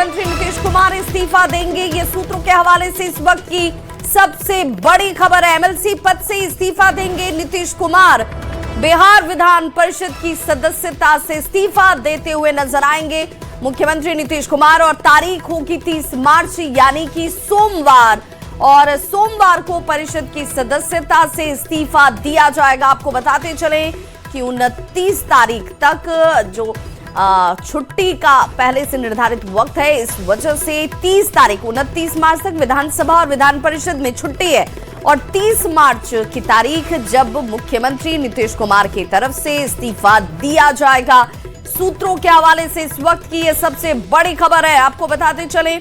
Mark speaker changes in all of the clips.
Speaker 1: मुख्यमंत्री नीतीश कुमार इस्तीफा देंगे। ये सूत्रों के हवाले से इस वक्त की सबसे बड़ी खबर है। एमएलसी पद से इस्तीफा देंगे नीतीश कुमार। बिहार विधान परिषद की सदस्यता से इस्तीफा देते हुए नजर आएंगे मुख्यमंत्री नीतीश कुमार और तारीख होगी 30 मार्च यानी कि सोमवार। और सोमवार को परिषद की सदस्यता से इस्तीफा दिया जाएगा। आपको बताते चलें कि 29 तारीख तक जो छुट्टी का पहले से निर्धारित वक्त है, इस वजह से 30 तारीख 29 मार्च तक विधानसभा और विधान परिषद में छुट्टी है और 30 मार्च की तारीख जब मुख्यमंत्री नीतीश कुमार की तरफ से इस्तीफा दिया जाएगा। सूत्रों के हवाले से इस वक्त की यह सबसे बड़ी खबर है। आपको बताते चलें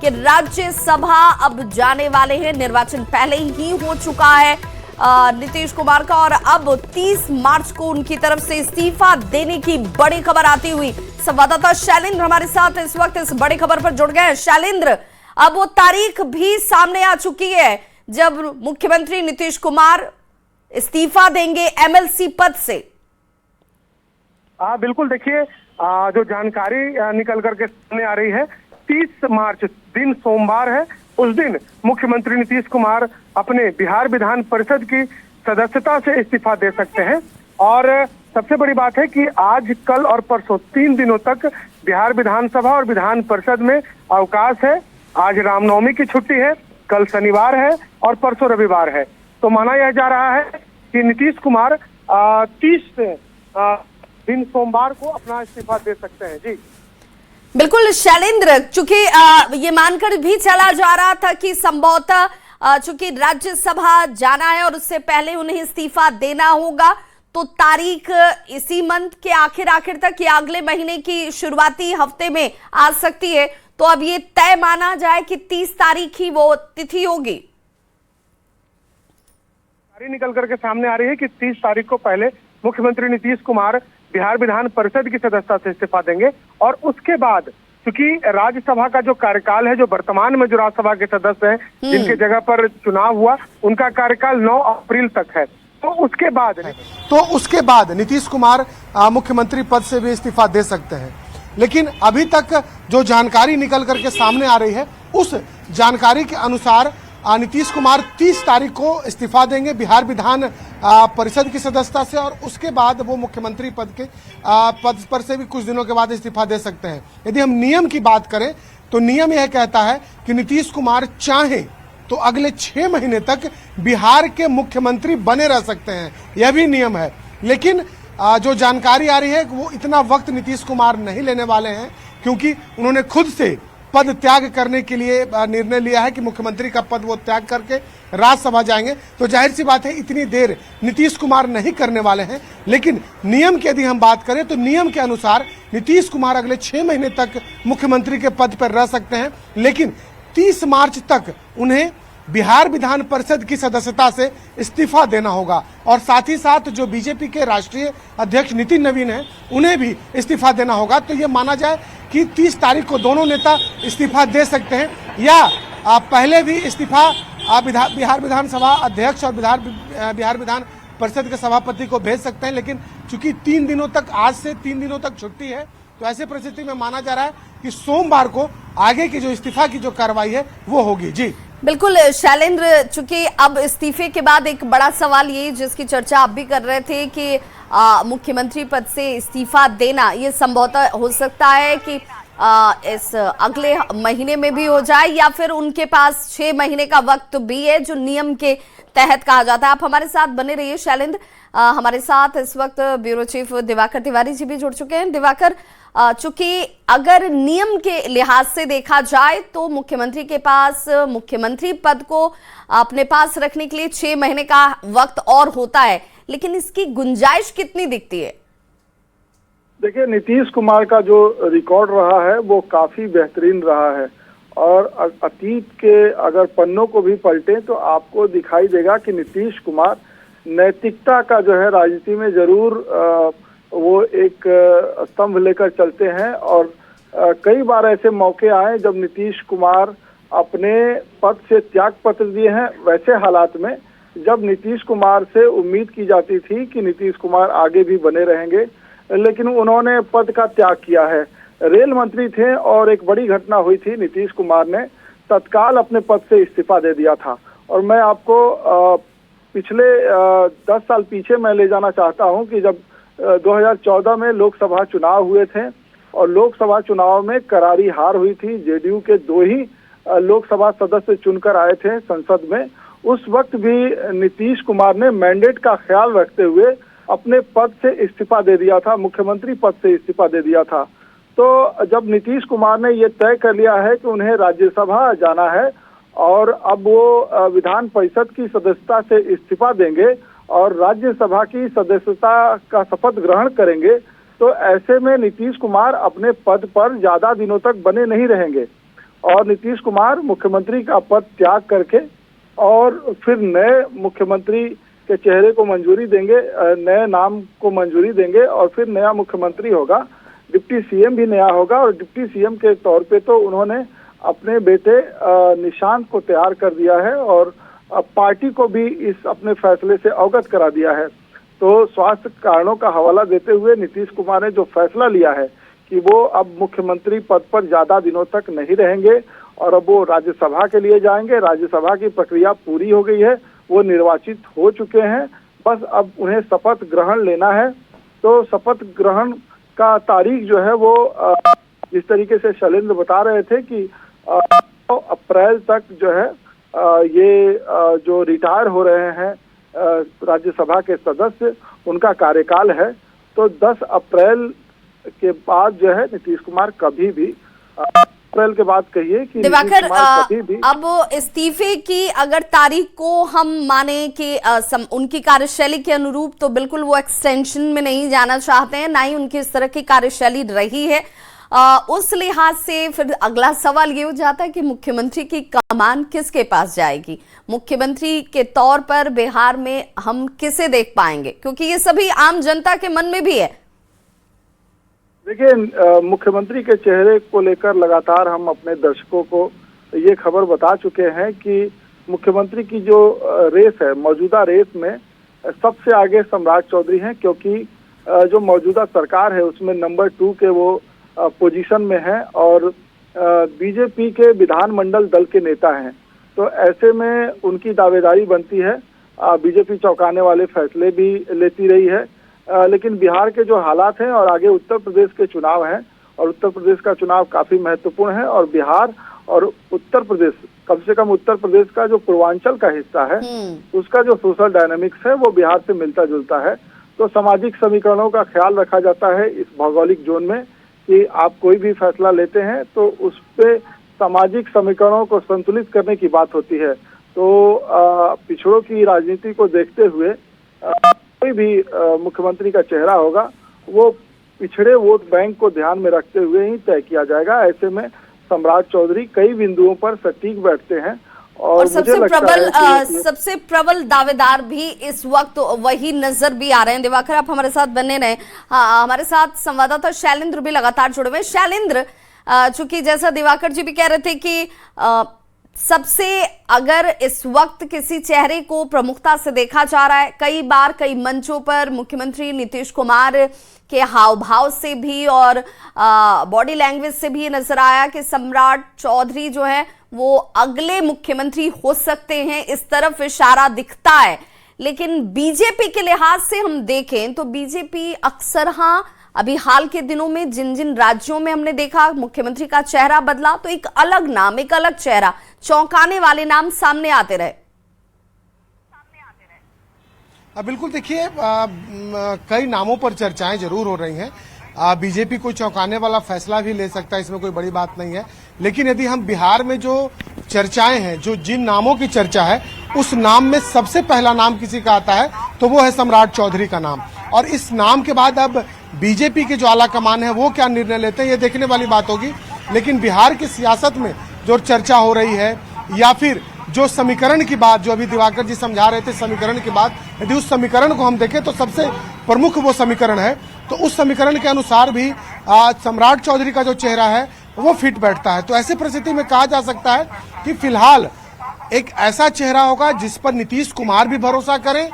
Speaker 1: कि राज्यसभा अब जाने वाले हैं। निर्वाचन पहले ही हो चुका है नीतीश कुमार का और अब 30 मार्च को उनकी तरफ से इस्तीफा देने की बड़ी खबर आती हुई संवाददाता शैलेंद्र हमारे साथ इस वक्त इस बड़ी खबर पर जुड़ गए हैं। शैलेंद्र, अब वो तारीख भी सामने आ चुकी है जब मुख्यमंत्री नीतीश कुमार इस्तीफा देंगे एमएलसी पद से।
Speaker 2: बिल्कुल, देखिए जो जानकारी निकल करके सामने आ रही है, 30 मार्च दिन सोमवार है। उस दिन मुख्यमंत्री नीतीश कुमार अपने बिहार विधान परिषद की सदस्यता से इस्तीफा दे सकते हैं। और सबसे बड़ी बात है कि आज, कल और परसों 3 दिनों तक बिहार विधानसभा और विधान परिषद में अवकाश है। आज रामनवमी की छुट्टी है, कल शनिवार है और परसों रविवार है। तो माना यह जा रहा है कि नीतीश कुमार 30 दिन सोमवार को अपना इस्तीफा दे सकते हैं। जी
Speaker 1: बिल्कुल शैलेंद्र, चूंकि ये मानकर भी चला जा रहा था कि संभवतः चूंकि राज्यसभा जाना है और उससे पहले उन्हें इस्तीफा देना होगा, तो तारीख इसी मंथ के आखिर तक या अगले महीने की शुरुआती हफ्ते में आ सकती है। तो अब ये तय माना जाए कि 30 तारीख ही वो तिथि होगी।
Speaker 2: तारीख निकल करके सामने आ रही है कि 30 तारीख को पहले मुख्यमंत्री नीतीश कुमार बिहार विधान परिषद की सदस्यता से इस्तीफा देंगे और उसके बाद, क्योंकि राज्यसभा का जो कार्यकाल है, जो वर्तमान में जो राज्यसभा के सदस्य हैं जिनके जगह पर चुनाव हुआ, उनका कार्यकाल 9 अप्रैल तक है। तो उसके बाद नीतीश कुमार मुख्यमंत्री पद से भी इस्तीफा दे सकते हैं। लेकिन अभी तक जो जानकारी निकल करके सामने आ रही है, उस जानकारी के अनुसार नीतीश कुमार 30 तारीख को इस्तीफा देंगे बिहार विधान परिषद की सदस्यता से और उसके बाद वो मुख्यमंत्री पद पर से भी कुछ दिनों के बाद इस्तीफा दे सकते हैं। यदि हम नियम की बात करें तो नियम यह कहता है कि नीतीश कुमार चाहे तो अगले 6 महीने तक बिहार के मुख्यमंत्री बने रह सकते हैं, यह भी नियम है। लेकिन जो जानकारी आ रही है वो इतना वक्त नीतीश कुमार नहीं लेने वाले हैं, क्योंकि उन्होंने खुद से पद त्याग करने के लिए निर्णय लिया है कि मुख्यमंत्री का पद वो त्याग करके राज्यसभा जाएंगे। तो जाहिर सी बात है इतनी देर नीतीश कुमार नहीं करने वाले हैं। लेकिन नियम की यदि हम बात करें तो नियम के अनुसार नीतीश कुमार अगले 6 महीने तक मुख्यमंत्री के पद पर रह सकते हैं। लेकिन 30 मार्च तक उन्हें बिहार विधान परिषद की सदस्यता से इस्तीफा देना होगा और साथ ही साथ जो बीजेपी के राष्ट्रीय अध्यक्ष नितिन नवीन हैं, उन्हें भी इस्तीफा देना होगा। तो ये माना जाए कि 30 तारीख को दोनों नेता इस्तीफा दे सकते हैं या पहले भी इस्तीफा बिहार विधानसभा अध्यक्ष और बिहार विधान परिषद के सभापति को भेज सकते हैं। लेकिन चूंकि 3 दिनों तक, आज से 3 दिनों तक छुट्टी है, तो ऐसे परिस्थिति में माना जा रहा है कि सोमवार को आगे की जो इस्तीफा की जो कार्रवाई है वो होगी। जी
Speaker 1: बिल्कुल शैलेंद्र, चूंकि अब इस्तीफे के बाद एक बड़ा सवाल ये जिसकी चर्चा आप भी कर रहे थे कि मुख्यमंत्री पद से इस्तीफा देना ये संभवतः हो सकता है कि इस अगले महीने में भी हो जाए या फिर उनके पास 6 महीने का वक्त भी है जो नियम के तहत कहा जाता है। आप हमारे साथ बने रहिए शैलेंद्र। हमारे साथ इस वक्त ब्यूरो चीफ दिवाकर तिवारी जी भी जुड़ चुके हैं। दिवाकर, चूंकि अगर नियम के लिहाज से देखा जाए तो मुख्यमंत्री के पास मुख्यमंत्री पद को अपने पास रखने के लिए 6 महीने का वक्त और होता है, लेकिन इसकी गुंजाइश कितनी दिखती है?
Speaker 3: देखिए, नीतीश कुमार का जो रिकॉर्ड रहा है वो काफी बेहतरीन रहा है और अतीत के अगर पन्नों को भी पलटें तो आपको दिखाई देगा कि नीतीश कुमार नैतिकता का जो है राजनीति में जरूर वो एक स्तंभ लेकर चलते हैं। और कई बार ऐसे मौके आए जब नीतीश कुमार अपने पद से त्याग पत्र दिए हैं। वैसे हालात में जब नीतीश कुमार से उम्मीद की जाती थी कि नीतीश कुमार आगे भी बने रहेंगे, लेकिन उन्होंने पद का त्याग किया है। रेल मंत्री थे और एक बड़ी घटना हुई थी, नीतीश कुमार ने तत्काल अपने पद से इस्तीफा दे दिया था। और मैं आपको पिछले 10 साल पीछे मैं ले जाना चाहता हूं कि जब 2014 में लोकसभा चुनाव हुए थे और लोकसभा चुनाव में करारी हार हुई थी, जेडीयू के 2 ही लोकसभा सदस्य चुनकर आए थे संसद में। उस वक्त भी नीतीश कुमार ने मैंडेट का ख्याल रखते हुए अपने पद से इस्तीफा दे दिया था, मुख्यमंत्री पद से इस्तीफा दे दिया था। तो जब नीतीश कुमार ने ये तय कर लिया है कि उन्हें राज्यसभा जाना है और अब वो विधान परिषद की सदस्यता से इस्तीफा देंगे और राज्यसभा की सदस्यता का शपथ ग्रहण करेंगे, तो ऐसे में नीतीश कुमार अपने पद पर ज्यादा दिनों तक बने नहीं रहेंगे और नीतीश कुमार मुख्यमंत्री का पद त्याग करके और फिर नए मुख्यमंत्री के चेहरे को मंजूरी देंगे, नए नाम को मंजूरी देंगे और फिर नया मुख्यमंत्री होगा, डिप्टी सीएम भी नया होगा। और डिप्टी सीएम के तौर पे तो उन्होंने अपने बेटे निशांत को तैयार कर दिया है और पार्टी को भी इस अपने फैसले से अवगत करा दिया है। तो स्वास्थ्य कारणों का हवाला देते हुए नीतीश कुमार ने जो फैसला लिया है कि वो अब मुख्यमंत्री पद पर ज्यादा दिनों तक नहीं रहेंगे और अब वो राज्यसभा के लिए जाएंगे। राज्यसभा की प्रक्रिया पूरी हो गई है, वो निर्वाचित हो चुके हैं, बस अब उन्हें शपथ ग्रहण लेना है। तो शपथ ग्रहण का तारीख जो है वो जिस तरीके से शैलेंद्र बता रहे थे कि अप्रैल तक जो है ये जो रिटायर हो रहे हैं राज्यसभा के सदस्य, उनका कार्यकाल है। तो 10 अप्रैल के बाद जो है नीतीश कुमार कभी भी अप्रैल के बाद कहिए कि
Speaker 1: दिवाकर अब इस्तीफे की अगर तारीख को हम माने कि उनकी कार्यशैली के अनुरूप, तो बिल्कुल वो एक्सटेंशन में नहीं जाना चाहते हैं, ना ही उनकी इस तरह की कार्यशैली रही है। उस लिहाज से फिर अगला सवाल ये हो जाता है कि मुख्यमंत्री की कमान किसके पास जाएगी? मुख्यमंत्री के तौर पर बिहार में हम किसे देख पाएंगे, क्योंकि ये सभी आम जनता के मन में भी है।
Speaker 3: देखिए, मुख्यमंत्री के चेहरे को लेकर लगातार हम अपने दर्शकों को ये खबर बता चुके हैं कि मुख्यमंत्री की जो रेस है, मौजूदा रेस में सबसे आगे सम्राट चौधरी हैं, क्योंकि जो मौजूदा सरकार है उसमें नंबर 2 के वो पोजीशन में है और बीजेपी के विधानमंडल दल के नेता हैं। तो ऐसे में उनकी दावेदारी बनती है। बीजेपी चौंकाने वाले फैसले भी लेती रही है, लेकिन बिहार के जो हालात हैं और आगे उत्तर प्रदेश के चुनाव हैं और उत्तर प्रदेश का चुनाव काफी महत्वपूर्ण है और बिहार और उत्तर प्रदेश, कम से कम उत्तर प्रदेश का जो पूर्वांचल का हिस्सा है उसका जो सोशल डायनामिक्स है वो बिहार से मिलता जुलता है। तो सामाजिक समीकरणों का ख्याल रखा जाता है इस भौगोलिक जोन में कि आप कोई भी फैसला लेते हैं तो उस पे सामाजिक समीकरणों को संतुलित करने की बात होती है। तो पिछड़ों की राजनीति को देखते हुए कोई भी मुख्यमंत्री का चेहरा होगा वो पिछड़े वोट बैंक को ध्यान में रखते हुए ही तय किया जाएगा। ऐसे में सम्राट चौधरी कई बिंदुओं पर सटीक बैठते हैं और
Speaker 1: सबसे प्रबल दावेदार भी इस वक्त वही नजर भी आ रहे हैं। दिवाकर, आप हमारे साथ बने रहे। हमारे साथ संवाददाता शैलेंद्र भी लगातार जुड़े हुए। शैलेंद्र, चूंकि जैसा दिवाकर जी भी कह रहे थे कि सबसे अगर इस वक्त किसी चेहरे को प्रमुखता से देखा जा रहा है, कई बार कई मंचों पर मुख्यमंत्री नीतीश कुमार के हाव भाव से भी और बॉडी लैंग्वेज से भी नजर आया कि सम्राट चौधरी जो है वो अगले मुख्यमंत्री हो सकते हैं, इस तरफ इशारा दिखता है। लेकिन बीजेपी के लिहाज से हम देखें तो बीजेपी अक्सर, हाँ, अभी हाल के दिनों में जिन जिन राज्यों में हमने देखा मुख्यमंत्री का चेहरा बदला तो एक अलग नाम, एक अलग चेहरा, चौंकाने वाले नाम सामने आते रहे।
Speaker 4: बिल्कुल, देखिए कई नामों पर चर्चाएं जरूर हो रही हैं। बीजेपी कोई चौंकाने वाला फैसला भी ले सकता है, इसमें कोई बड़ी बात नहीं है। लेकिन यदि हम बिहार में जो चर्चाएं हैं, जो जिन नामों की चर्चा है, उस नाम में सबसे पहला नाम किसी का आता है तो वो है सम्राट चौधरी का नाम। और इस नाम के बाद अब बीजेपी के जो आला कमान है वो क्या निर्णय लेते हैं ये देखने वाली बात होगी। लेकिन बिहार की सियासत में जो चर्चा हो रही है या फिर जो समीकरण की बात जो अभी दिवाकर जी समझा रहे थे, समीकरण की बात, यदि उस समीकरण को हम देखें तो सबसे प्रमुख वो समीकरण है। तो उस समीकरण के अनुसार भी सम्राट चौधरी का जो चेहरा है वो फिट बैठता है। तो ऐसी परिस्थिति में कहा जा सकता है कि फिलहाल एक ऐसा चेहरा होगा जिस पर नीतीश कुमार भी भरोसा करें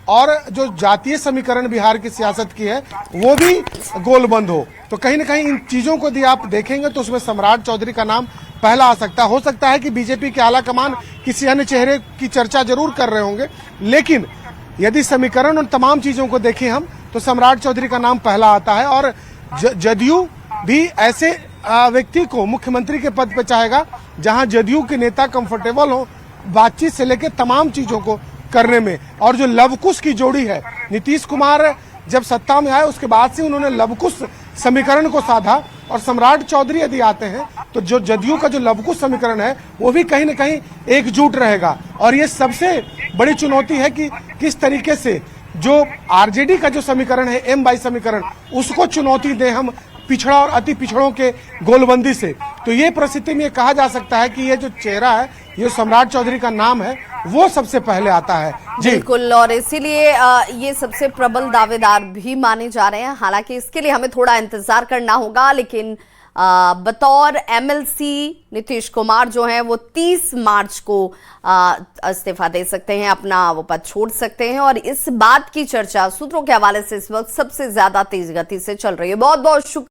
Speaker 4: और जो जातीय समीकरण बिहार की सियासत की है वो भी गोलबंद हो। तो कहीं ना कहीं इन चीजों को यदि आप देखेंगे तो उसमें सम्राट चौधरी का नाम पहला आ सकता है। हो सकता है कि बीजेपी के आला कमान किसी अन्य चेहरे की चर्चा जरूर कर रहे होंगे, लेकिन यदि समीकरण और तमाम चीजों को देखें हम तो सम्राट चौधरी का नाम पहला आता है। और जदयू भी ऐसे व्यक्ति को मुख्यमंत्री के पद पर चाहेगा जहां जदयू के नेता कंफर्टेबल हो बातचीत से लेकर तमाम चीजों को करने में। और जो लवकुश की जोड़ी है, नीतीश कुमार जब सत्ता में आए उसके बाद से उन्होंने लवकुश समीकरण को साधा, और सम्राट चौधरी यदि आते हैं तो जो जदयू का जो लवकुश समीकरण है वो भी कहीं न कहीं एकजुट रहेगा। और ये सबसे बड़ी चुनौती है कि किस तरीके से जो आरजेडी का जो समीकरण है, M22 समीकरण, उसको चुनौती दें हम पिछड़ा और अति पिछड़ों के गोलबंदी से। तो ये परिस्थिति में कहा जा सकता है कि ये जो चेहरा है, ये सम्राट चौधरी का नाम है, वो सबसे पहले आता है। जी
Speaker 1: बिल्कुल, और इसीलिए ये सबसे प्रबल दावेदार भी माने जा रहे हैं। हालांकि इसके लिए हमें थोड़ा इंतजार करना होगा, लेकिन बतौर MLC नीतीश कुमार जो हैं वो 30 मार्च को इस्तीफा दे सकते हैं, अपना वो पद छोड़ सकते हैं। और इस बात की चर्चा सूत्रों के हवाले से इस वक्त सबसे ज्यादा तेज गति से चल रही है। बहुत बहुत शुक्रिया।